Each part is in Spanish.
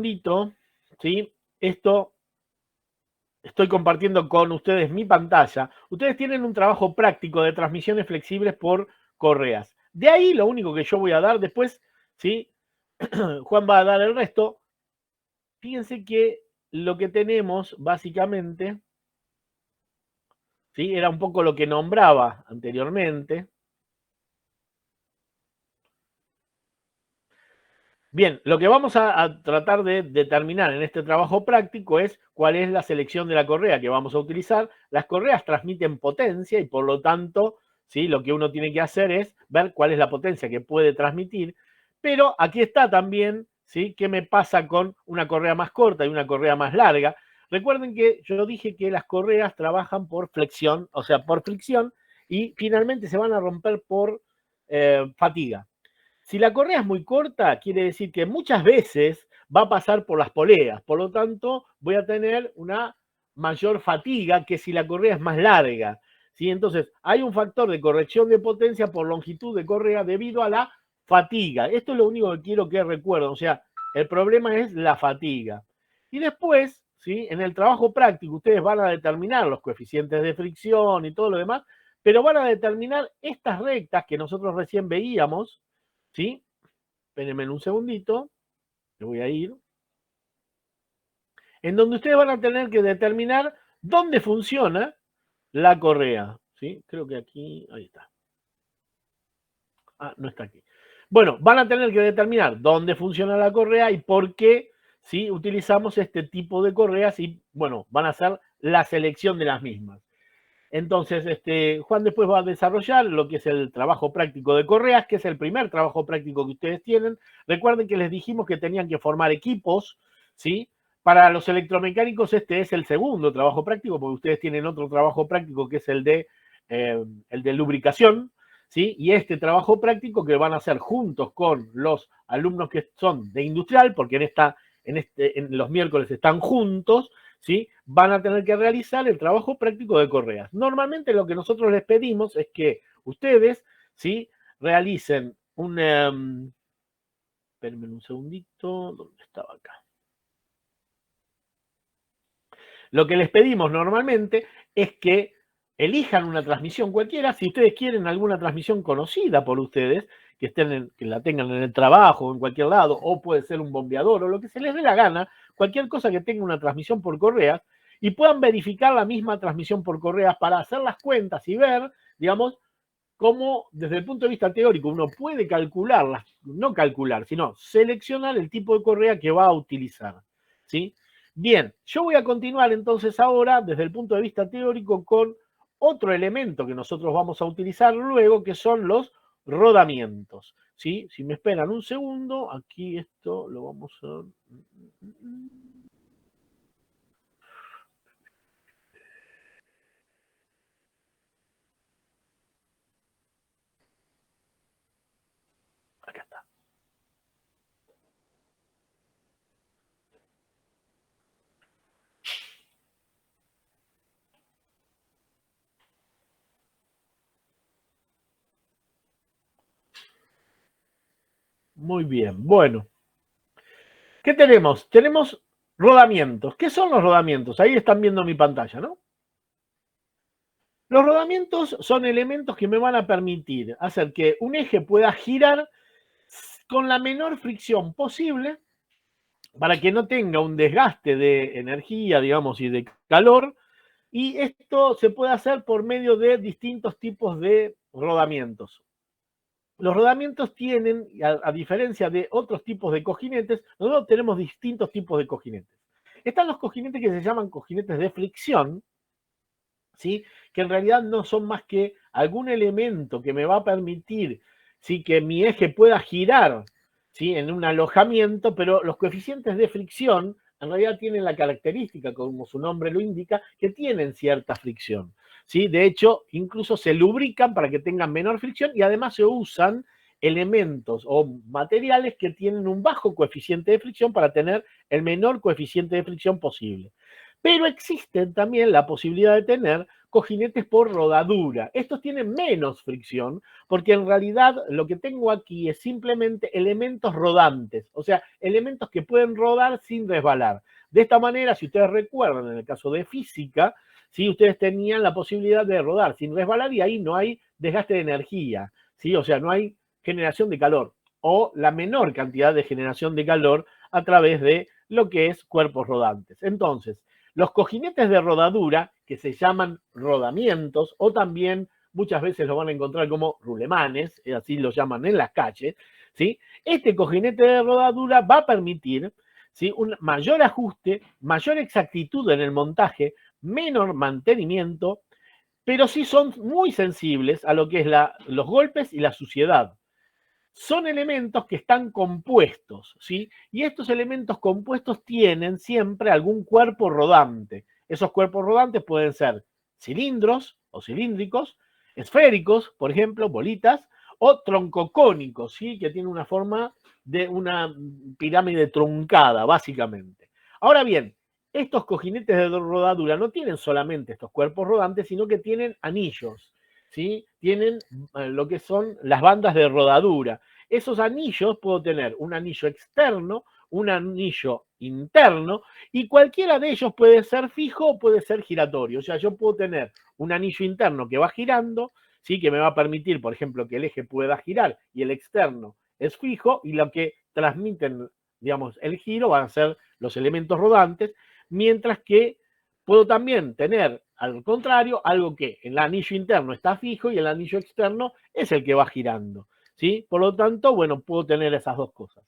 segundito, ¿sí? Estoy compartiendo con ustedes mi pantalla. Ustedes tienen un trabajo práctico de transmisiones flexibles por correas. De ahí lo único que yo voy a dar después, ¿sí? Juan va a dar el resto. Fíjense que lo que tenemos básicamente, ¿sí? Era un poco lo que nombraba anteriormente. Bien, lo que vamos a tratar de determinar en este trabajo práctico es cuál es la selección de la correa que vamos a utilizar. Las correas transmiten potencia y por lo tanto, ¿sí? Lo que uno tiene que hacer es ver cuál es la potencia que puede transmitir. Pero aquí está también, ¿sí? ¿Qué me pasa con una correa más corta y una correa más larga? Recuerden que yo dije que las correas trabajan por flexión, o sea, por fricción, y finalmente se van a romper por fatiga. Si la correa es muy corta, quiere decir que muchas veces va a pasar por las poleas, por lo tanto voy a tener una mayor fatiga que si la correa es más larga. ¿Sí? Entonces, hay un factor de corrección de potencia por longitud de correa debido a la fatiga. Esto es lo único que quiero que recuerden, o sea, el problema es la fatiga. Y después, ¿sí? En el trabajo práctico, ustedes van a determinar los coeficientes de fricción y todo lo demás, pero van a determinar estas rectas que nosotros recién veíamos, ¿sí? Espérenme un segundito, me voy a ir. En donde ustedes van a tener que determinar dónde funciona la correa, ¿sí? Creo que aquí, ahí está. Ah, no está aquí. Bueno, van a tener que determinar dónde funciona la correa y por qué, ¿sí? Utilizamos este tipo de correas y, bueno, van a hacer la selección de las mismas. Entonces, Juan después va a desarrollar lo que es el trabajo práctico de correas, que es el primer trabajo práctico que ustedes tienen. Recuerden que les dijimos que tenían que formar equipos, ¿sí? Para los electromecánicos este es el segundo trabajo práctico, porque ustedes tienen otro trabajo práctico que es el de lubricación, ¿sí? Y este trabajo práctico que van a hacer juntos con los alumnos que son de industrial, porque en los miércoles están juntos, ¿sí? Van a tener que realizar el trabajo práctico de correas. Normalmente lo que nosotros les pedimos es que ustedes, ¿sí? Realicen espérenme un segundito, ¿dónde estaba acá? Lo que les pedimos normalmente es que elijan una transmisión cualquiera, si ustedes quieren alguna transmisión conocida por ustedes, que la tengan en el trabajo o en cualquier lado, o puede ser un bombeador o lo que se les dé la gana, cualquier cosa que tenga una transmisión por correas, y puedan verificar la misma transmisión por correas para hacer las cuentas y ver, digamos, cómo desde el punto de vista teórico uno puede calcular, no calcular, sino seleccionar el tipo de correa que va a utilizar, ¿sí? Bien, yo voy a continuar entonces ahora desde el punto de vista teórico con otro elemento que nosotros vamos a utilizar luego, que son los rodamientos, ¿sí? Si me esperan un segundo, aquí esto lo vamos a... Acá está. Muy bien, bueno. ¿Qué tenemos? Tenemos rodamientos. ¿Qué son los rodamientos? Ahí están viendo mi pantalla, ¿no? Los rodamientos son elementos que me van a permitir hacer que un eje pueda girar con la menor fricción posible para que no tenga un desgaste de energía, digamos, y de calor. Y esto se puede hacer por medio de distintos tipos de rodamientos. Los rodamientos tienen, a diferencia de otros tipos de cojinetes, nosotros tenemos distintos tipos de cojinetes. Están los cojinetes que se llaman cojinetes de fricción, ¿sí? Que en realidad no son más que algún elemento que me va a permitir, ¿sí? Que mi eje pueda girar, ¿sí? En un alojamiento, pero los coeficientes de fricción en realidad tienen la característica, como su nombre lo indica, que tienen cierta fricción, ¿sí? De hecho, incluso se lubrican para que tengan menor fricción y además se usan elementos o materiales que tienen un bajo coeficiente de fricción para tener el menor coeficiente de fricción posible. Pero existe también la posibilidad de tener cojinetes por rodadura. Estos tienen menos fricción porque en realidad lo que tengo aquí es simplemente elementos rodantes, o sea, elementos que pueden rodar sin resbalar. De esta manera, si ustedes recuerdan, en el caso de física, ¿sí? Ustedes tenían la posibilidad de rodar sin resbalar y ahí no hay desgaste de energía, ¿sí? O sea, no hay generación de calor o la menor cantidad de generación de calor a través de lo que es cuerpos rodantes. Entonces, los cojinetes de rodadura, que se llaman rodamientos, o también muchas veces lo van a encontrar como rulemanes, así lo llaman en las calles, ¿sí? Este cojinete de rodadura va a permitir, ¿sí?, un mayor ajuste, mayor exactitud en el montaje, menor mantenimiento, pero sí son muy sensibles a lo que es los golpes y la suciedad. Son elementos que están compuestos, ¿sí? Y estos elementos compuestos tienen siempre algún cuerpo rodante. Esos cuerpos rodantes pueden ser cilindros o cilíndricos, esféricos, por ejemplo, bolitas, o troncocónicos, ¿sí? Que tienen una forma de una pirámide truncada, básicamente. Ahora bien, estos cojinetes de rodadura no tienen solamente estos cuerpos rodantes, sino que tienen anillos, ¿sí? Tienen lo que son las bandas de rodadura. Esos anillos puedo tener un anillo externo, un anillo interno, y cualquiera de ellos puede ser fijo o puede ser giratorio. O sea, yo puedo tener un anillo interno que va girando, ¿sí?, que me va a permitir, por ejemplo, que el eje pueda girar, y el externo es fijo, y lo que transmiten, digamos, el giro van a ser los elementos rodantes, mientras que puedo también tener, al contrario, algo que el anillo interno está fijo y el anillo externo es el que va girando, ¿sí? Por lo tanto, bueno, puedo tener esas dos cosas.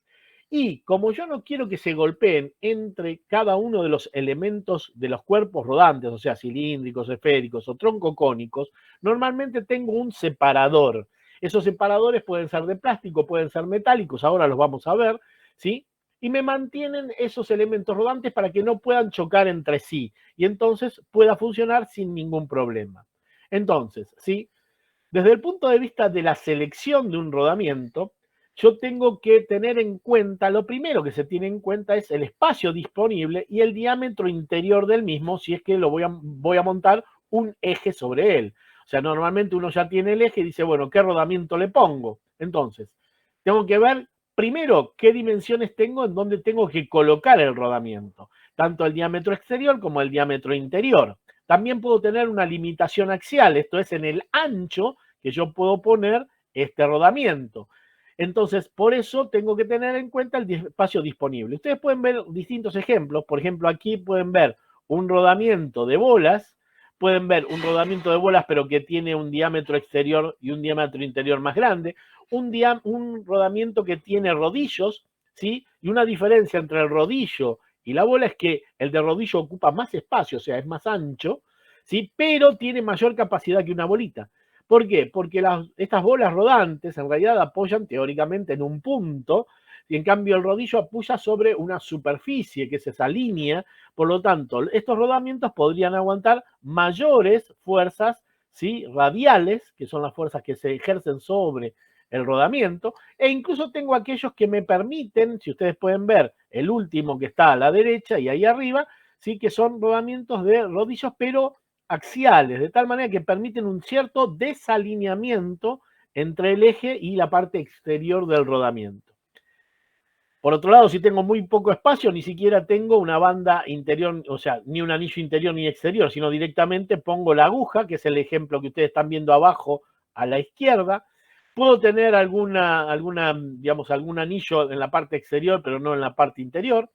Y como yo no quiero que se golpeen entre cada uno de los elementos de los cuerpos rodantes, o sea, cilíndricos, esféricos o troncocónicos, normalmente tengo un separador. Esos separadores pueden ser de plástico, pueden ser metálicos, ahora los vamos a ver, ¿sí? Y me mantienen esos elementos rodantes para que no puedan chocar entre sí y entonces pueda funcionar sin ningún problema. Entonces, ¿sí?, desde el punto de vista de la selección de un rodamiento, yo tengo que tener en cuenta, lo primero que se tiene en cuenta es el espacio disponible y el diámetro interior del mismo, si es que lo voy a montar un eje sobre él. O sea, normalmente uno ya tiene el eje y dice, bueno, ¿qué rodamiento le pongo? Entonces, tengo que ver primero qué dimensiones tengo en donde tengo que colocar el rodamiento, tanto el diámetro exterior como el diámetro interior. También puedo tener una limitación axial, esto es en el ancho que yo puedo poner este rodamiento. Entonces, por eso tengo que tener en cuenta el espacio disponible. Ustedes pueden ver distintos ejemplos. Por ejemplo, aquí pueden ver un rodamiento de bolas, pueden ver un rodamiento de bolas pero que tiene un diámetro exterior y un diámetro interior más grande, un rodamiento que tiene rodillos, ¿sí? Y una diferencia entre el rodillo y la bola es que el de rodillo ocupa más espacio, o sea, es más ancho, ¿sí?, pero tiene mayor capacidad que una bolita. ¿Por qué? Porque estas bolas rodantes en realidad apoyan teóricamente en un punto y en cambio el rodillo apoya sobre una superficie, que es esa línea. Por lo tanto, estos rodamientos podrían aguantar mayores fuerzas, ¿sí?, radiales, que son las fuerzas que se ejercen sobre el rodamiento, e incluso tengo aquellos que me permiten, si ustedes pueden ver el último que está a la derecha y ahí arriba, sí, que son rodamientos de rodillos pero axiales, de tal manera que permiten un cierto desalineamiento entre el eje y la parte exterior del rodamiento. Por otro lado, si tengo muy poco espacio, ni siquiera tengo una banda interior, o sea, ni un anillo interior ni exterior, sino directamente pongo la aguja, que es el ejemplo que ustedes están viendo abajo a la izquierda. Puedo tener digamos, algún anillo en la parte exterior, pero no en la parte interior.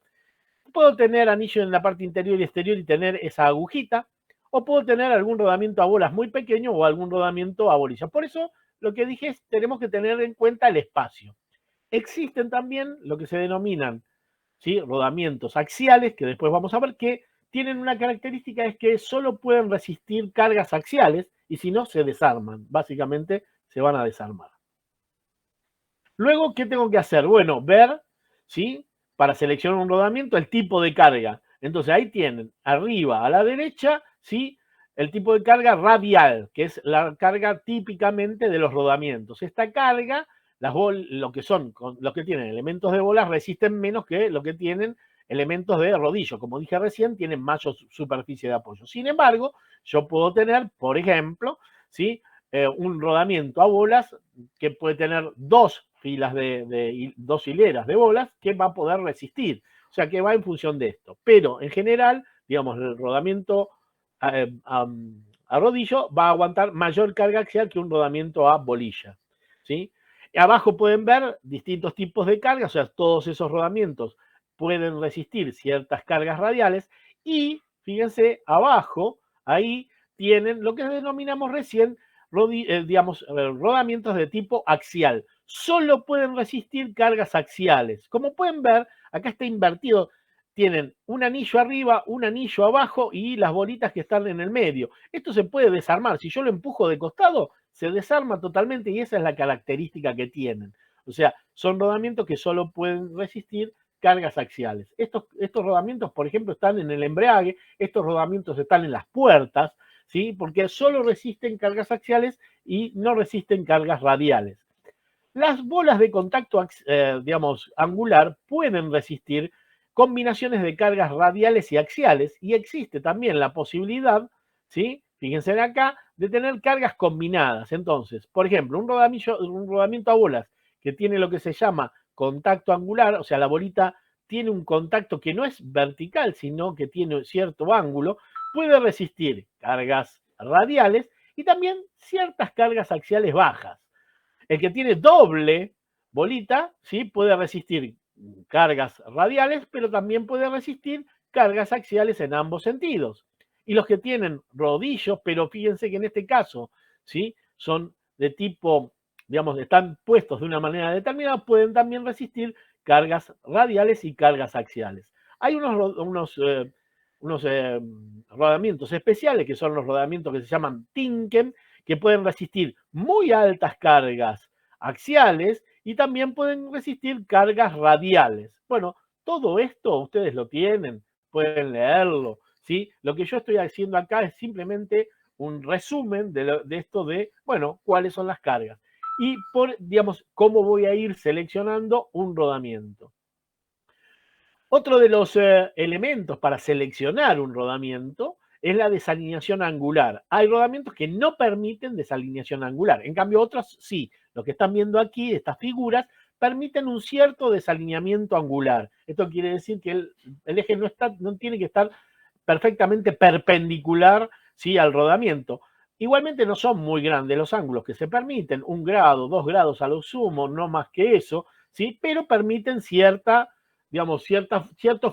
Puedo tener anillo en la parte interior y exterior y tener esa agujita, o puedo tener algún rodamiento a bolas muy pequeño o algún rodamiento a bolillas. Por eso, lo que dije es, tenemos que tener en cuenta el espacio. Existen también lo que se denominan, ¿sí?, rodamientos axiales, que después vamos a ver, que tienen una característica, es que solo pueden resistir cargas axiales y si no se desarman, básicamente se van a desarmar. Luego, ¿qué tengo que hacer? Bueno, ver, ¿sí?, para seleccionar un rodamiento, el tipo de carga. Entonces ahí tienen, arriba a la derecha, ¿sí?, el tipo de carga radial, que es la carga típicamente de los rodamientos. Esta carga, lo que tienen elementos de bolas resisten menos que lo que tienen elementos de rodillo. Como dije recién, tienen mayor superficie de apoyo. Sin embargo, yo puedo tener, por ejemplo, ¿sí? Un rodamiento a bolas que puede tener dos dos hileras de bolas que va a poder resistir. O sea, que va en función de esto. Pero en general, digamos, el rodamiento a rodillo va a aguantar mayor carga axial que un rodamiento a bolilla, ¿sí? Y abajo pueden ver distintos tipos de cargas, o sea, todos esos rodamientos pueden resistir ciertas cargas radiales y, fíjense, abajo, ahí tienen lo que denominamos recién, digamos, rodamientos de tipo axial. Solo pueden resistir cargas axiales. Como pueden ver, acá está invertido. Tienen un anillo arriba, un anillo abajo y las bolitas que están en el medio. Esto se puede desarmar. Si yo lo empujo de costado, se desarma totalmente y esa es la característica que tienen. O sea, son rodamientos que solo pueden resistir cargas axiales. Estos rodamientos, por ejemplo, están en el embrague, estos rodamientos están en las puertas, ¿sí? Porque solo resisten cargas axiales y no resisten cargas radiales. Las bolas de contacto, digamos, angular pueden resistir combinaciones de cargas radiales y axiales y existe también la posibilidad, ¿sí? Fíjense acá, de tener cargas combinadas. Entonces, por ejemplo, un rodamiento a bolas que tiene lo que se llama contacto angular, o sea, la bolita tiene un contacto que no es vertical, sino que tiene cierto ángulo, puede resistir cargas radiales y también ciertas cargas axiales bajas. El que tiene doble bolita, ¿sí? Puede resistir cargas radiales, pero también puede resistir cargas axiales en ambos sentidos. Y los que tienen rodillos, pero fíjense que en este caso, ¿sí? Son de tipo, digamos, están puestos de una manera determinada, pueden también resistir cargas radiales y cargas axiales. Hay unos rodamientos especiales, que son los rodamientos que se llaman Tinken, que pueden resistir muy altas cargas axiales y también pueden resistir cargas radiales. Bueno, todo esto ustedes lo tienen, pueden leerlo, ¿sí? Lo que yo estoy haciendo acá es simplemente un resumen de esto de, bueno, cuáles son las cargas. Y por, digamos, cómo voy a ir seleccionando un rodamiento. Otro de los elementos para seleccionar un rodamiento es la desalineación angular. Hay rodamientos que no permiten desalineación angular, en cambio otros sí. Lo que están viendo aquí, estas figuras, permiten un cierto desalineamiento angular. Esto quiere decir que el eje no tiene que estar perfectamente perpendicular, ¿sí?, al rodamiento. Igualmente no son muy grandes los ángulos que se permiten, 1 grado, 2 grados a lo sumo, no más que eso, ¿sí?, pero permiten cierto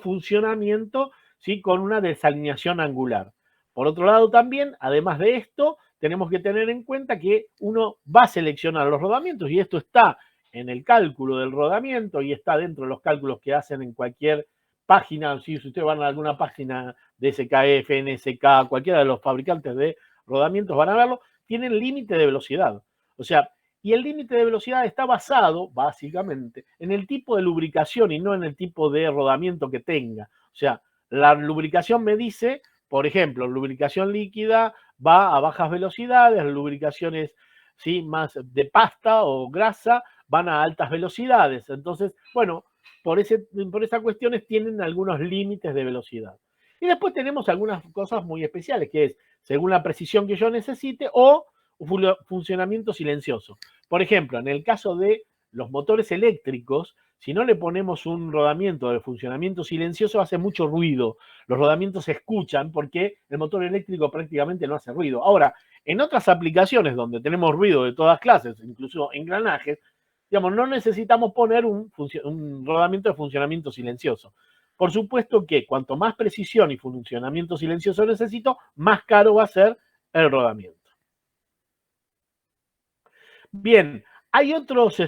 funcionamiento, ¿sí?, con una desalineación angular. Por otro lado también, además de esto, tenemos que tener en cuenta que uno va a seleccionar los rodamientos y esto está en el cálculo del rodamiento y está dentro de los cálculos que hacen en cualquier página. Si ustedes van a alguna página de SKF, NSK, cualquiera de los fabricantes de rodamientos van a verlo, tienen límite de velocidad. O sea, y el límite de velocidad está basado, básicamente, en el tipo de lubricación y no en el tipo de rodamiento que tenga. O sea, la lubricación me dice, por ejemplo, lubricación líquida va a bajas velocidades, las lubricaciones, ¿sí?, más de pasta o grasa van a altas velocidades. Entonces, bueno, por esas cuestiones tienen algunos límites de velocidad. Y después tenemos algunas cosas muy especiales, que es según la precisión que yo necesite o funcionamiento silencioso. Por ejemplo, en el caso de los motores eléctricos, si no le ponemos un rodamiento de funcionamiento silencioso, hace mucho ruido. Los rodamientos se escuchan porque el motor eléctrico prácticamente no hace ruido. Ahora, en otras aplicaciones donde tenemos ruido de todas clases, incluso engranajes, digamos, no necesitamos poner un rodamiento de funcionamiento silencioso. Por supuesto que cuanto más precisión y funcionamiento silencioso necesito, más caro va a ser el rodamiento. Bien, hay otros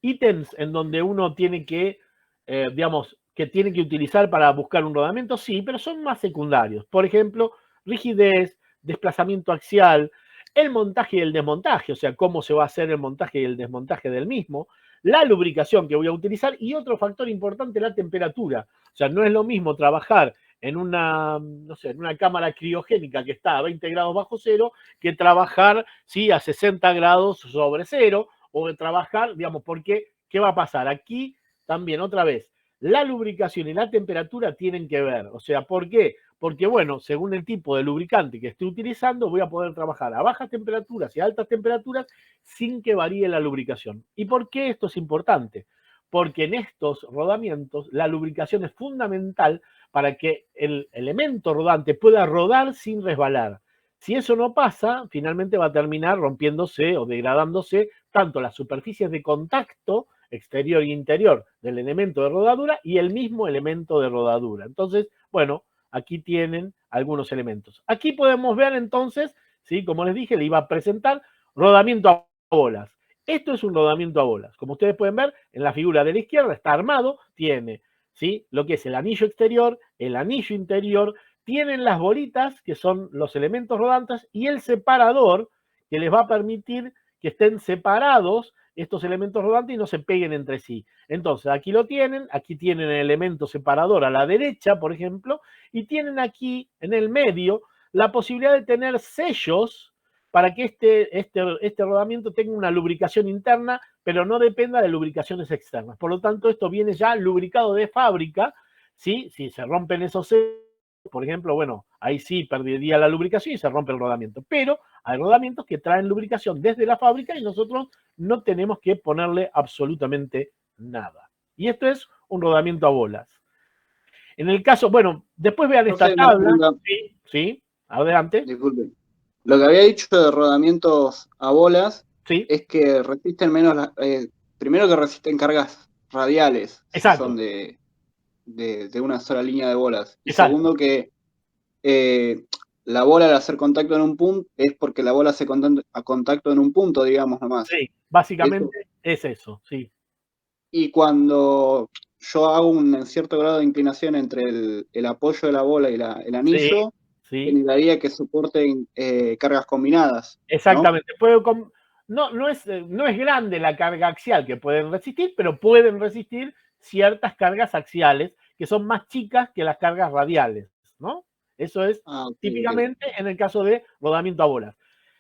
ítems en donde uno tiene que, digamos, que tiene que utilizar para buscar un rodamiento, sí, pero son más secundarios. Por ejemplo, rigidez, desplazamiento axial, el montaje y el desmontaje, o sea, cómo se va a hacer el montaje y el desmontaje del mismo, la lubricación que voy a utilizar y otro factor importante, la temperatura. O sea, no es lo mismo trabajar en una, no sé, en una cámara criogénica que está a 20 grados bajo cero que trabajar, ¿sí?, a 60 grados sobre cero o de trabajar, digamos, porque, ¿qué va a pasar? Aquí también, otra vez, la lubricación y la temperatura tienen que ver. O sea, ¿por qué? Porque, bueno, según el tipo de lubricante que esté utilizando, voy a poder trabajar a bajas temperaturas y a altas temperaturas sin que varíe la lubricación. ¿Y por qué esto es importante? Porque en estos rodamientos la lubricación es fundamental para que el elemento rodante pueda rodar sin resbalar. Si eso no pasa, finalmente va a terminar rompiéndose o degradándose tanto las superficies de contacto exterior e interior del elemento de rodadura y el mismo elemento de rodadura. Entonces, bueno, aquí tienen algunos elementos. Aquí podemos ver entonces, ¿sí? Como les dije, le iba a presentar rodamiento a bolas. Esto es un rodamiento a bolas. Como ustedes pueden ver, en la figura de la izquierda está armado, tiene, ¿sí?, lo que es el anillo exterior, el anillo interior, tienen las bolitas, que son los elementos rodantes, y el separador, que les va a permitir que estén separados estos elementos rodantes y no se peguen entre sí. Entonces, aquí lo tienen, aquí tienen el elemento separador a la derecha, por ejemplo, y tienen aquí, en el medio, la posibilidad de tener sellos para que este rodamiento tenga una lubricación interna, pero no dependa de lubricaciones externas. Por lo tanto, esto viene ya lubricado de fábrica, ¿sí? Si se rompen esos sellos, por ejemplo, bueno, ahí sí perdería la lubricación y se rompe el rodamiento. Pero hay rodamientos que traen lubricación desde la fábrica y nosotros no tenemos que ponerle absolutamente nada. Y esto es un rodamiento a bolas. En el caso, bueno, después vean esta tabla. Sí, sí, adelante. Disculpe. Lo que había dicho de rodamientos a bolas Sí, es que resisten menos, primero que resisten cargas radiales, si son exacto, de una sola línea de bolas. Y exacto. segundo que la bola al hacer contacto en un punto es porque la bola hace contacto en un punto, digamos nomás. Sí, Eso. básicamente es eso, sí. Y cuando yo hago un cierto grado de inclinación entre el apoyo de la bola y el Sí, anillo, sí, generaría que soporten cargas combinadas, ¿no? exactamente. No es grande la carga axial que pueden resistir, pero pueden resistir ciertas cargas axiales que son más chicas que las cargas radiales, ¿no? Eso es Ah, ok, ok. típicamente en el caso de rodamiento a bolas.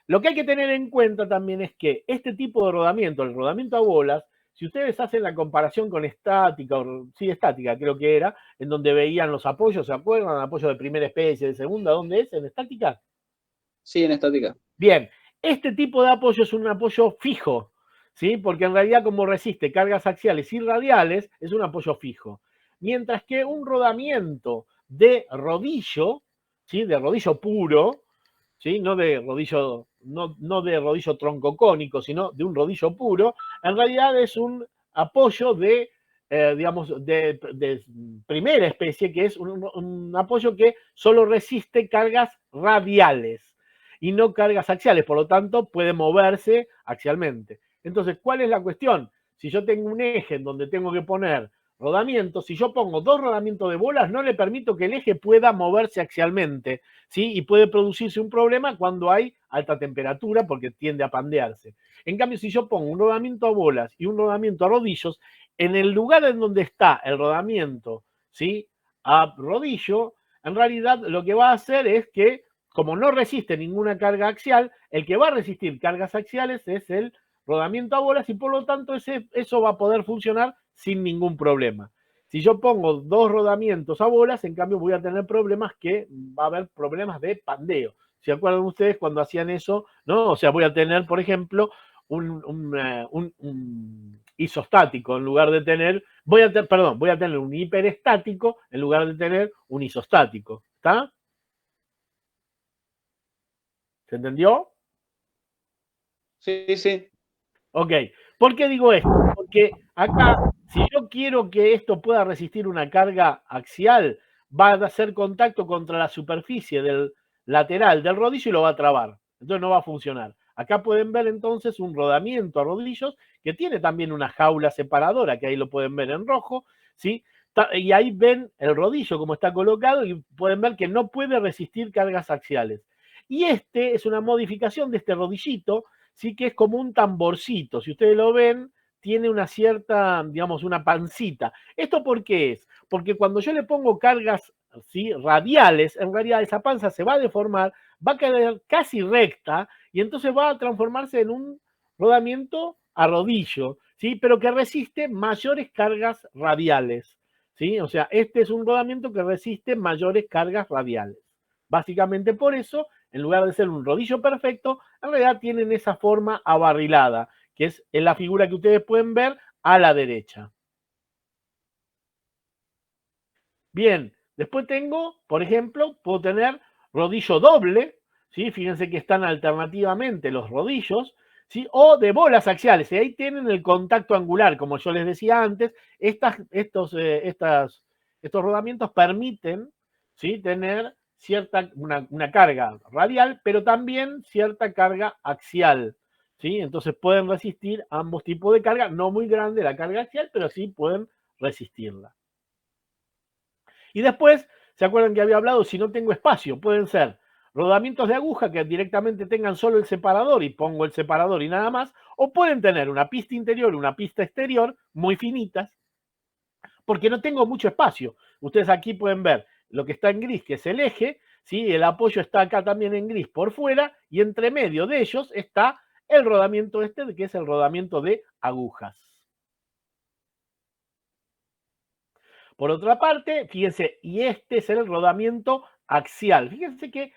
Lo que hay que tener en cuenta también es que este tipo de rodamiento, el rodamiento a bolas, si ustedes hacen la comparación con estática, sí, estática creo que era, en donde veían los apoyos, ¿se acuerdan? Apoyo de primera especie, de segunda, ¿dónde es? ¿En estática? Sí, en estática. Bien, este tipo de apoyo es un apoyo fijo, ¿sí? Porque en realidad como resiste cargas axiales y radiales, es un apoyo fijo. Mientras que un rodamiento de rodillo, ¿sí?, de rodillo puro, ¿sí?, no de rodillo, no de rodillo troncocónico, sino de un rodillo puro, en realidad es un apoyo de, digamos, de primera especie, que es un apoyo que solo resiste cargas radiales y no cargas axiales, por lo tanto puede moverse axialmente. Entonces, ¿cuál es la cuestión? Si yo tengo un eje en donde tengo que poner rodamientos, si yo pongo dos rodamientos de bolas, no le permito que el eje pueda moverse axialmente, ¿sí? Y puede producirse un problema cuando hay alta temperatura porque tiende a pandearse. En cambio, si yo pongo un rodamiento a bolas y un rodamiento a rodillos, en el lugar en donde está el rodamiento, ¿sí?, a rodillo, en realidad lo que va a hacer es que, como no resiste ninguna carga axial, el que va a resistir cargas axiales es el rodamiento a bolas y por lo tanto eso va a poder funcionar sin ningún problema. Si yo pongo dos rodamientos a bolas, en cambio voy a tener problemas que va a haber problemas de pandeo. ¿Se acuerdan ustedes cuando hacían eso? ¿No? O sea, voy a tener, por ejemplo, un isostático en lugar de tener, voy a tener un hiperestático en lugar de tener un isostático. ¿Está? ¿Se entendió? Sí, sí. Ok. ¿Por qué digo esto? Porque acá, si yo quiero que esto pueda resistir una carga axial, va a hacer contacto contra la superficie del lateral del rodillo y lo va a trabar. Entonces no va a funcionar. Acá pueden ver entonces un rodamiento a rodillos que tiene también una jaula separadora, que ahí lo pueden ver en rojo, ¿sí? Y ahí ven el rodillo como está colocado y pueden ver que no puede resistir cargas axiales. Y este es una modificación de este rodillito, sí, que es como un tamborcito. Si ustedes lo ven, tiene una cierta, digamos, una pancita. ¿Esto por qué es? Porque cuando yo le pongo cargas, ¿sí?, radiales, en realidad esa panza se va a deformar, va a quedar casi recta y entonces va a transformarse en un rodamiento a rodillo, ¿sí?, pero que resiste mayores cargas radiales, ¿sí? O sea, este es un rodamiento que resiste mayores cargas radiales. Básicamente por eso, en lugar de ser un rodillo perfecto, en realidad tienen esa forma abarrilada, que es en la figura que ustedes pueden ver a la derecha. Bien, después tengo, por ejemplo, puedo tener rodillo doble, ¿sí? Fíjense que están alternativamente los rodillos, ¿sí? O de bolas axiales, y ahí tienen el contacto angular, como yo les decía antes, estos rodamientos permiten, ¿sí? Tener una carga radial, pero también cierta carga axial, ¿sí? Entonces pueden resistir ambos tipos de carga, no muy grande la carga axial, pero sí pueden resistirla. Y después, ¿se acuerdan que había hablado? Si no tengo espacio, pueden ser rodamientos de aguja que directamente tengan solo el separador y pongo el separador y nada más, o pueden tener una pista interior y una pista exterior muy finitas, porque no tengo mucho espacio. Ustedes aquí pueden ver lo que está en gris, que es el eje, ¿sí? El apoyo está acá también en gris por fuera, y entre medio de ellos está el rodamiento este, que es el rodamiento de agujas. Por otra parte, fíjense, y este es el rodamiento axial. Fíjense que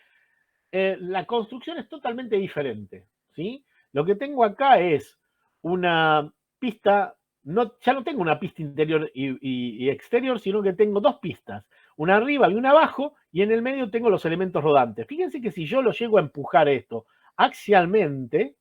la construcción es totalmente diferente, ¿sí? Lo que tengo acá es una pista, ya no tengo una pista interior y exterior, sino que tengo dos pistas, una arriba y una abajo, y en el medio tengo los elementos rodantes. Fíjense que si yo lo llego a empujar esto axialmente,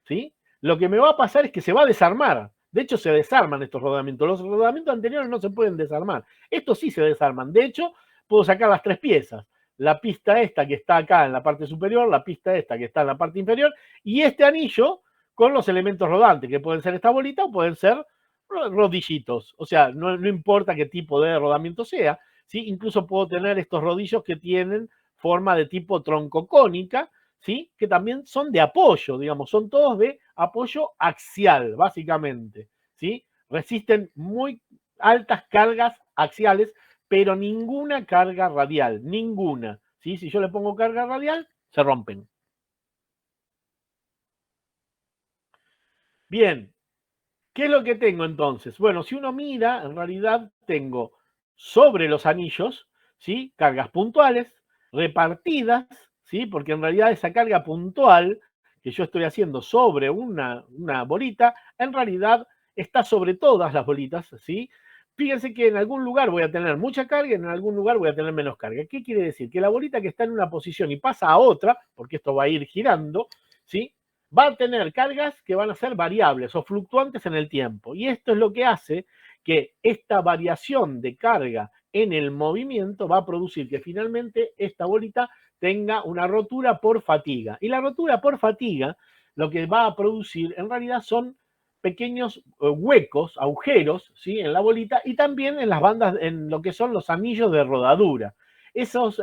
¿sí? Lo que me va a pasar es que se va a desarmar. De hecho, se desarman estos rodamientos. Los rodamientos anteriores no se pueden desarmar. Estos sí se desarman. De hecho, puedo sacar las tres piezas. La pista esta que está acá en la parte superior, la pista esta que está en la parte inferior, y este anillo con los elementos rodantes, que pueden ser esta bolita o pueden ser rodillitos. O sea, no importa qué tipo de rodamiento sea, ¿sí? Incluso puedo tener estos rodillos que tienen forma de tipo troncocónica, ¿sí? Que también son de apoyo, digamos, son todos de apoyo axial, básicamente, ¿sí? Resisten muy altas cargas axiales, pero ninguna carga radial, ninguna, ¿sí? Si yo le pongo carga radial, se rompen. Bien, ¿qué es lo que tengo entonces? Bueno, si uno mira, en realidad tengo sobre los anillos, ¿sí? Cargas puntuales, repartidas, ¿sí? Porque en realidad esa carga puntual que yo estoy haciendo sobre una bolita, en realidad está sobre todas las bolitas, ¿sí? Fíjense que en algún lugar voy a tener mucha carga y en algún lugar voy a tener menos carga. ¿Qué quiere decir? Que la bolita que está en una posición y pasa a otra, porque esto va a ir girando, ¿sí? Va a tener cargas que van a ser variables o fluctuantes en el tiempo. Y esto es lo que hace que esta variación de carga en el movimiento va a producir que finalmente esta bolita tenga una rotura por fatiga. Y la rotura por fatiga lo que va a producir en realidad son pequeños huecos, agujeros, ¿sí? En la bolita y también en las bandas, en lo que son los anillos de rodadura. Esos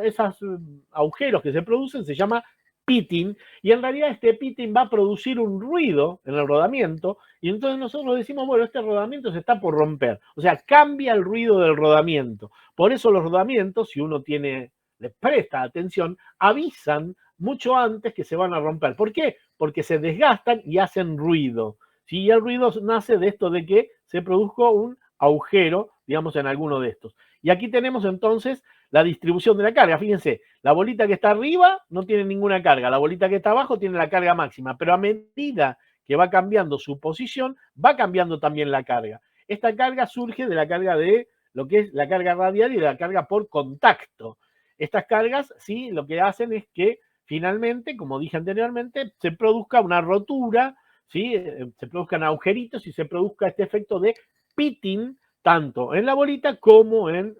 agujeros que se producen se llama pitting, y en realidad este pitting va a producir un ruido en el rodamiento, y entonces nosotros decimos, bueno, este rodamiento se está por romper. O sea, cambia el ruido del rodamiento. Por eso los rodamientos, si uno les presta atención, avisan mucho antes que se van a romper. ¿Por qué? Porque se desgastan y hacen ruido. ¿Sí? Y el ruido nace de esto de que se produjo un agujero, digamos, en alguno de estos. Y aquí tenemos entonces la distribución de la carga. Fíjense, la bolita que está arriba no tiene ninguna carga, la bolita que está abajo tiene la carga máxima, pero a medida que va cambiando su posición, va cambiando también la carga. Esta carga surge de la carga de lo que es la carga radial y de la carga por contacto. Estas cargas, sí, lo que hacen es que finalmente, como dije anteriormente, se produzca una rotura, ¿sí? Se produzcan agujeritos y se produzca este efecto de pitting, tanto en la bolita como en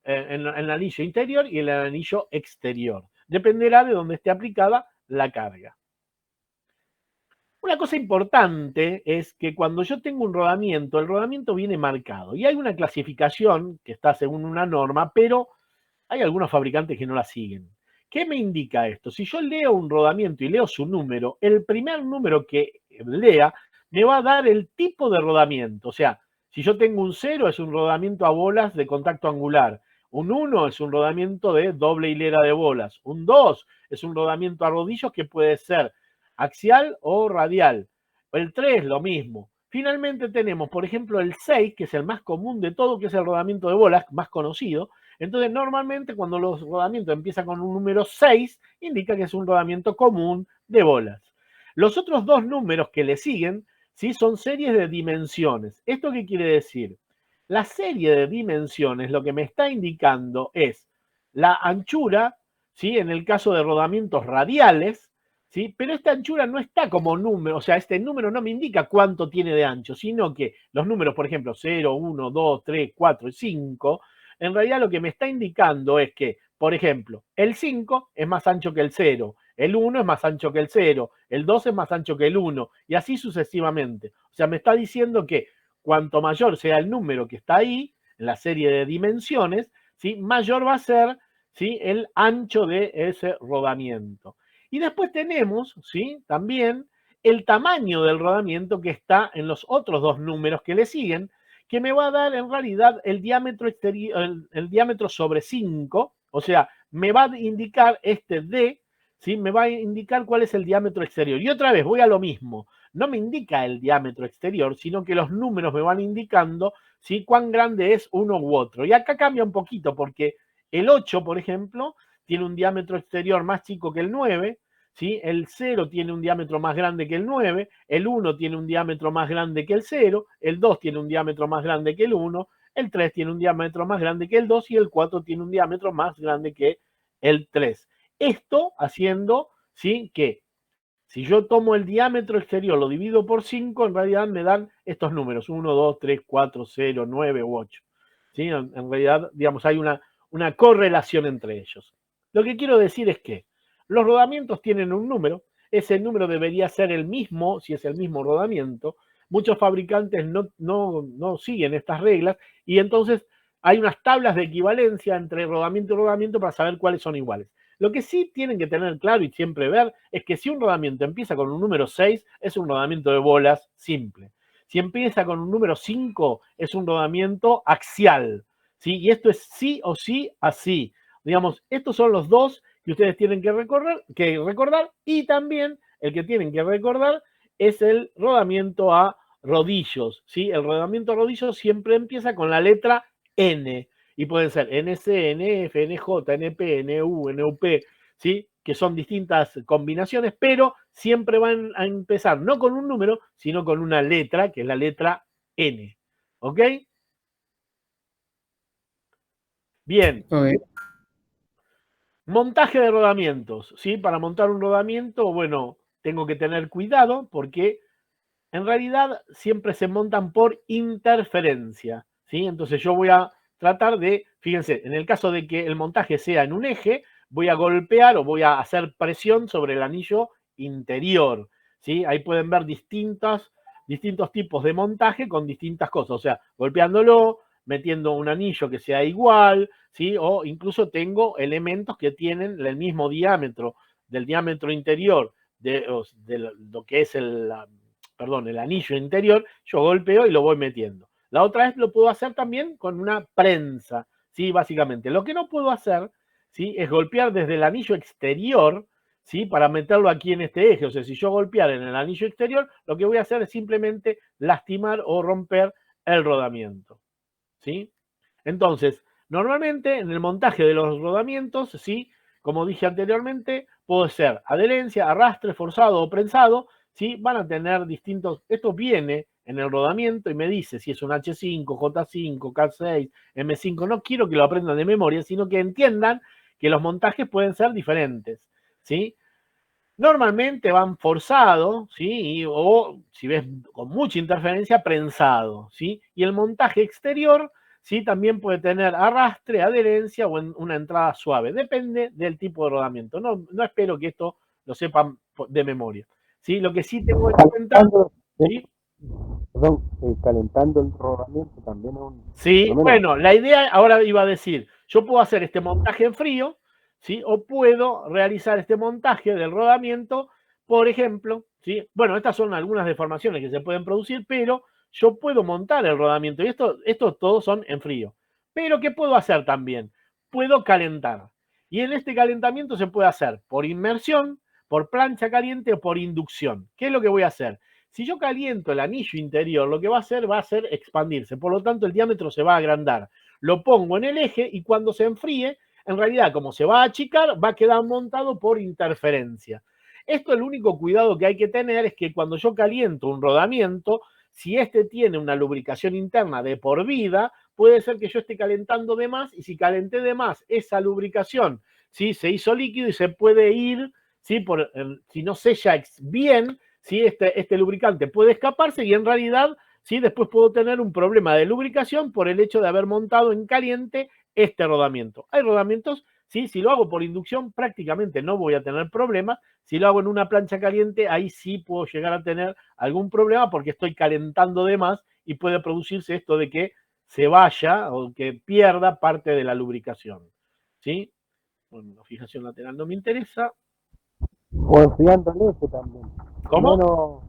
el anillo interior y el anillo exterior. Dependerá de dónde esté aplicada la carga. Una cosa importante es que cuando yo tengo un rodamiento, el rodamiento viene marcado y hay una clasificación que está según una norma, pero hay algunos fabricantes que no la siguen. ¿Qué me indica esto? Si yo leo un rodamiento y leo su número, el primer número que lea me va a dar el tipo de rodamiento. O sea, si yo tengo un 0 es un rodamiento a bolas de contacto angular. Un 1 es un rodamiento de doble hilera de bolas. Un 2 es un rodamiento a rodillos que puede ser axial o radial. El 3 lo mismo. Finalmente tenemos, por ejemplo, el 6, que es el más común de todo, que es el rodamiento de bolas, más conocido. Entonces, normalmente cuando los rodamientos empiezan con un número 6, indica que es un rodamiento común de bolas. Los otros dos números que le siguen, ¿sí?, son series de dimensiones. ¿Esto qué quiere decir? La serie de dimensiones lo que me está indicando es la anchura, ¿sí?, en el caso de rodamientos radiales, ¿sí? Pero esta anchura no está como número, o sea, este número no me indica cuánto tiene de ancho, sino que los números, por ejemplo, 0, 1, 2, 3, 4 y 5, en realidad lo que me está indicando es que, por ejemplo, el 5 es más ancho que el 0, el 1 es más ancho que el 0, el 2 es más ancho que el 1, y así sucesivamente. O sea, me está diciendo que cuanto mayor sea el número que está ahí, en la serie de dimensiones, ¿sí?, mayor va a ser, ¿sí?, el ancho de ese rodamiento. Y después tenemos, ¿sí?, también el tamaño del rodamiento que está en los otros dos números que le siguen, que me va a dar en realidad el diámetro exterior, el diámetro sobre 5, o sea, me va a indicar este D, ¿sí?, me va a indicar cuál es el diámetro exterior. Y otra vez, voy a lo mismo, no me indica el diámetro exterior, sino que los números me van indicando, ¿sí?, cuán grande es uno u otro. Y acá cambia un poquito, porque el 8, por ejemplo, tiene un diámetro exterior más chico que el 9, ¿sí? El 0 tiene un diámetro más grande que el 9, el 1 tiene un diámetro más grande que el 0, el 2 tiene un diámetro más grande que el 1, el 3 tiene un diámetro más grande que el 2 y el 4 tiene un diámetro más grande que el 3. Esto haciendo, ¿sí?, que si yo tomo el diámetro exterior, lo divido por 5, en realidad me dan estos números, 1, 2, 3, 4, 0, 9 u 8. ¿Sí? En realidad, digamos, hay una correlación entre ellos. Lo que quiero decir es que los rodamientos tienen un número, ese número debería ser el mismo, si es el mismo rodamiento. Muchos fabricantes no siguen estas reglas y entonces hay unas tablas de equivalencia entre rodamiento y rodamiento para saber cuáles son iguales. Lo que sí tienen que tener claro y siempre ver es que si un rodamiento empieza con un número 6, es un rodamiento de bolas simple. Si empieza con un número 5, es un rodamiento axial, ¿sí? Y esto es sí o sí así. Digamos, estos son los dos que ustedes tienen que recordar y también el que tienen que recordar es el rodamiento a rodillos, ¿sí? El rodamiento a rodillos siempre empieza con la letra N y pueden ser NC, NF, NJ, NP, NU, NUP, ¿sí?, que son distintas combinaciones, pero siempre van a empezar no con un número, sino con una letra, que es la letra N. ¿Ok? Bien. Okay. Montaje de rodamientos, ¿sí? Para montar un rodamiento, bueno, tengo que tener cuidado porque en realidad siempre se montan por interferencia, ¿sí? Entonces yo voy a tratar de, fíjense, en el caso de que el montaje sea en un eje, voy a golpear o voy a hacer presión sobre el anillo interior, ¿sí? Ahí pueden ver distintos tipos de montaje con distintas cosas, o sea, golpeándolo, metiendo un anillo que sea igual, ¿sí? O incluso tengo elementos que tienen el mismo diámetro del diámetro interior de lo que es el anillo interior, yo golpeo y lo voy metiendo. La otra vez lo puedo hacer también con una prensa, ¿sí? Básicamente. Lo que no puedo hacer, ¿sí?, es golpear desde el anillo exterior, ¿sí?, para meterlo aquí en este eje. O sea, si yo golpear en el anillo exterior, lo que voy a hacer es simplemente lastimar o romper el rodamiento, ¿sí? Entonces, normalmente en el montaje de los rodamientos, ¿sí?, como dije anteriormente, puede ser adherencia, arrastre, forzado o prensado, ¿sí? Van a tener distintos, esto viene en el rodamiento y me dice si es un H5, J5, K6, M5, no quiero que lo aprendan de memoria, sino que entiendan que los montajes pueden ser diferentes, ¿sí? Normalmente van forzados, ¿sí? O si ves con mucha interferencia, prensado, ¿sí? Y el montaje exterior, ¿sí?, también puede tener arrastre, adherencia o una entrada suave. Depende del tipo de rodamiento. No espero que esto lo sepan de memoria, ¿sí? Lo que sí tengo en cuenta, ¿sí? Perdón, calentando el rodamiento también es un, por Sí, lo menos. bueno, la idea ahora iba a decir, yo puedo hacer este montaje en frío, ¿sí? O puedo realizar este montaje del rodamiento, por ejemplo, ¿sí? Bueno, estas son algunas deformaciones que se pueden producir, pero yo puedo montar el rodamiento y estos todos son en frío. Pero ¿qué puedo hacer también? Puedo calentar. Y en este calentamiento se puede hacer por inmersión, por plancha caliente o por inducción. ¿Qué es lo que voy a hacer? Si yo caliento el anillo interior, lo que va a hacer expandirse. Por lo tanto, el diámetro se va a agrandar. Lo pongo en el eje y cuando se enfríe, en realidad, como se va a achicar, va a quedar montado por interferencia. Esto, el único cuidado que hay que tener es que cuando yo caliento un rodamiento, si este tiene una lubricación interna de por vida, puede ser que yo esté calentando de más, y si calenté de más, esa lubricación, ¿sí?, se hizo líquido y se puede ir, ¿sí?, si no sella bien, ¿sí?, este lubricante puede escaparse y en realidad, ¿sí?, después puedo tener un problema de lubricación por el hecho de haber montado en caliente este rodamiento. Hay rodamientos, ¿sí?, si lo hago por inducción prácticamente no voy a tener problemas. Si lo hago en una plancha caliente, ahí sí puedo llegar a tener algún problema porque estoy calentando de más y puede producirse esto de que se vaya o que pierda parte de la lubricación, ¿sí? Bueno, la fijación lateral no me interesa. O enfriando el eje también. ¿Cómo?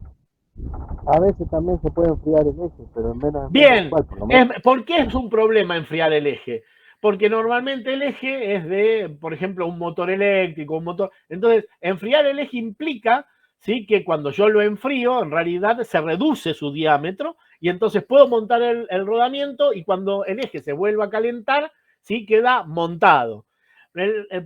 A veces también se puede enfriar el eje, pero en menos Bien, igual, por lo menos. ¿por qué es un problema enfriar el eje? Porque normalmente el eje es de, por ejemplo, un motor eléctrico, un motor. Entonces, enfriar el eje implica, ¿sí?, que cuando yo lo enfrío, en realidad se reduce su diámetro y entonces puedo montar el rodamiento y cuando el eje se vuelva a calentar, ¿sí?, queda montado.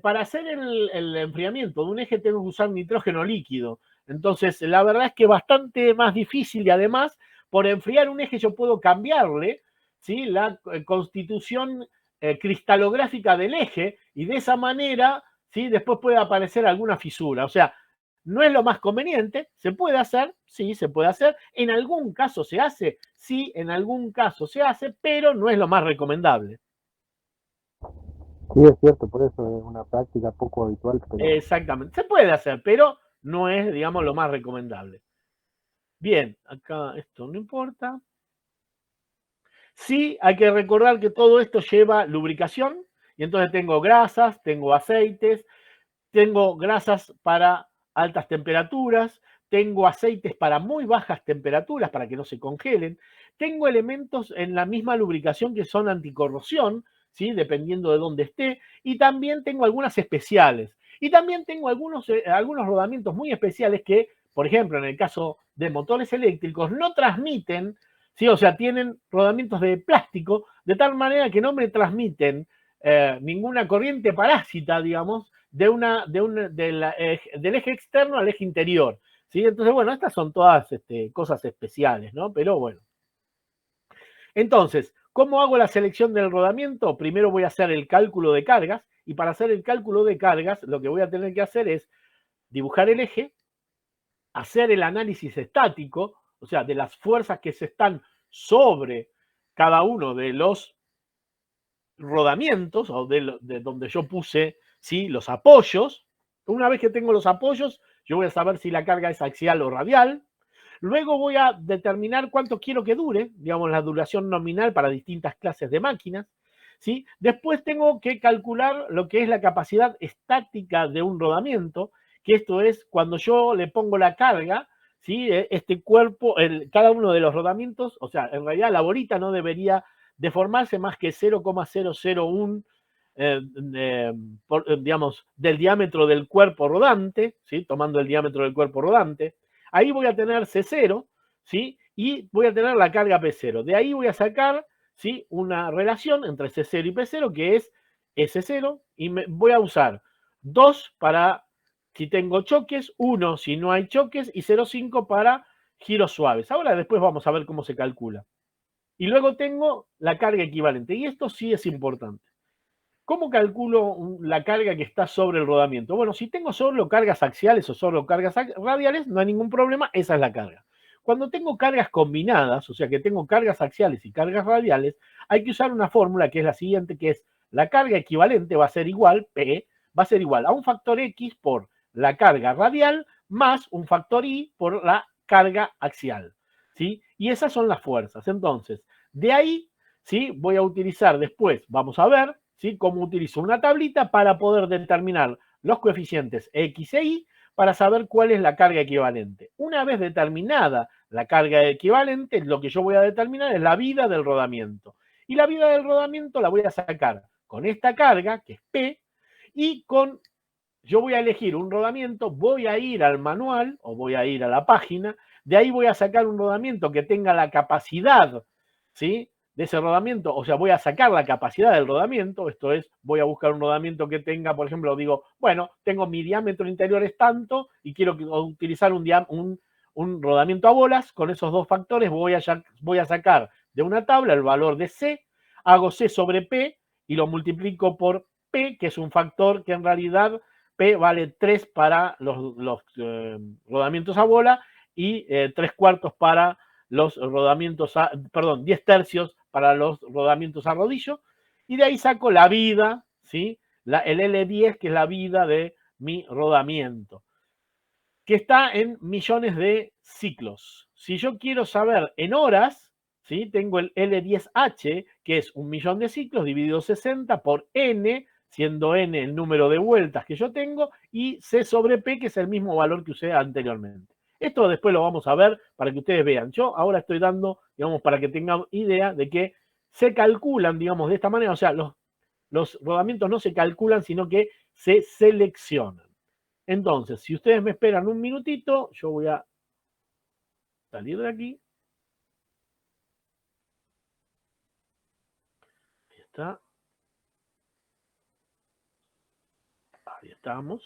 Para hacer el enfriamiento de un eje tengo que usar nitrógeno líquido. Entonces, la verdad es que es bastante más difícil y además, por enfriar un eje yo puedo cambiarle, ¿sí?, la constitución cristalográfica del eje y de esa manera, ¿sí?, después puede aparecer alguna fisura. O sea, no es lo más conveniente, se puede hacer, sí, se puede hacer. En algún caso se hace, sí, en algún caso se hace, pero no es lo más recomendable. Sí, es cierto, por eso es una práctica poco habitual, pero Exactamente, se puede hacer, pero no es, digamos, lo más recomendable. Bien, acá esto no importa. Sí, hay que recordar que todo esto lleva lubricación y entonces tengo grasas, tengo aceites, tengo grasas para altas temperaturas, tengo aceites para muy bajas temperaturas para que no se congelen, tengo elementos en la misma lubricación que son anticorrosión, ¿sí?, dependiendo de dónde esté, y también tengo algunas especiales. Y también tengo algunos rodamientos muy especiales que, por ejemplo, en el caso de motores eléctricos, no transmiten, ¿sí?, o sea, tienen rodamientos de plástico, de tal manera que no me transmiten ninguna corriente parásita, digamos, del eje externo al eje interior, ¿sí? Entonces, bueno, estas son todas cosas especiales, ¿no? Pero bueno. Entonces, ¿cómo hago la selección del rodamiento? Primero voy a hacer el cálculo de cargas, y para hacer el cálculo de cargas, lo que voy a tener que hacer es dibujar el eje, hacer el análisis estático, o sea, de las fuerzas que se están sobre cada uno de los rodamientos o de donde yo puse, ¿sí?, los apoyos. Una vez que tengo los apoyos, yo voy a saber si la carga es axial o radial. Luego voy a determinar cuánto quiero que dure, digamos, la duración nominal para distintas clases de máquinas, ¿sí? Después tengo que calcular lo que es la capacidad estática de un rodamiento, que esto es cuando yo le pongo la carga, ¿sí?, este cuerpo, cada uno de los rodamientos, o sea, en realidad la bolita no debería deformarse más que 0,001 digamos, del diámetro del cuerpo rodante, ¿sí?, tomando el diámetro del cuerpo rodante. Ahí voy a tener C0, ¿sí?, y voy a tener la carga P0. De ahí voy a sacar, ¿sí?, una relación entre C0 y P0 que es S0, y voy a usar 2 para si tengo choques, 1 si no hay choques y 0,5 para giros suaves. Ahora después vamos a ver cómo se calcula. Y luego tengo la carga equivalente, y esto sí es importante. ¿Cómo calculo la carga que está sobre el rodamiento? Bueno, si tengo solo cargas axiales o solo cargas radiales, no hay ningún problema, esa es la carga. Cuando tengo cargas combinadas, o sea que tengo cargas axiales y cargas radiales, hay que usar una fórmula que es la siguiente, que es la carga equivalente va a ser igual, P, va a ser igual a un factor X por la carga radial más un factor Y por la carga axial, ¿sí? Y esas son las fuerzas. Entonces, de ahí, ¿sí?, voy a utilizar después, vamos a ver, ¿sí?, cómo utilizo una tablita para poder determinar los coeficientes X e Y para saber cuál es la carga equivalente. Una vez determinada la carga equivalente, lo que yo voy a determinar es la vida del rodamiento. Y la vida del rodamiento la voy a sacar con esta carga, que es P, y yo voy a elegir un rodamiento, voy a ir al manual o voy a ir a la página De ahí voy a sacar un rodamiento que tenga la capacidad, ¿sí?, de ese rodamiento, o sea, voy a sacar la capacidad del rodamiento, esto es, voy a buscar un rodamiento que tenga, por ejemplo, digo, bueno, tengo mi diámetro interior es tanto y quiero utilizar un rodamiento a bolas, con esos dos factores voy a sacar de una tabla el valor de C, hago C sobre P y lo multiplico por P, que es un factor que en realidad P vale 3 para los rodamientos a bola y 3/4 para los rodamientos, 10 tercios para los rodamientos a rodillo, y de ahí saco la vida, ¿sí?, el L10, que es la vida de mi rodamiento, que está en millones de ciclos. Si yo quiero saber en horas, ¿sí?, tengo el L10H, que es 1.000.000 de ciclos dividido 60 por N, siendo N el número de vueltas que yo tengo, y C sobre P, que es el mismo valor que usé anteriormente. Esto después lo vamos a ver para que ustedes vean. Yo ahora estoy dando, digamos, para que tengan idea de que se calculan, digamos, de esta manera. O sea, los rodamientos no se calculan, sino que se seleccionan. Entonces, si ustedes me esperan un minutito, yo voy a salir de aquí. Ahí está. Ahí estamos.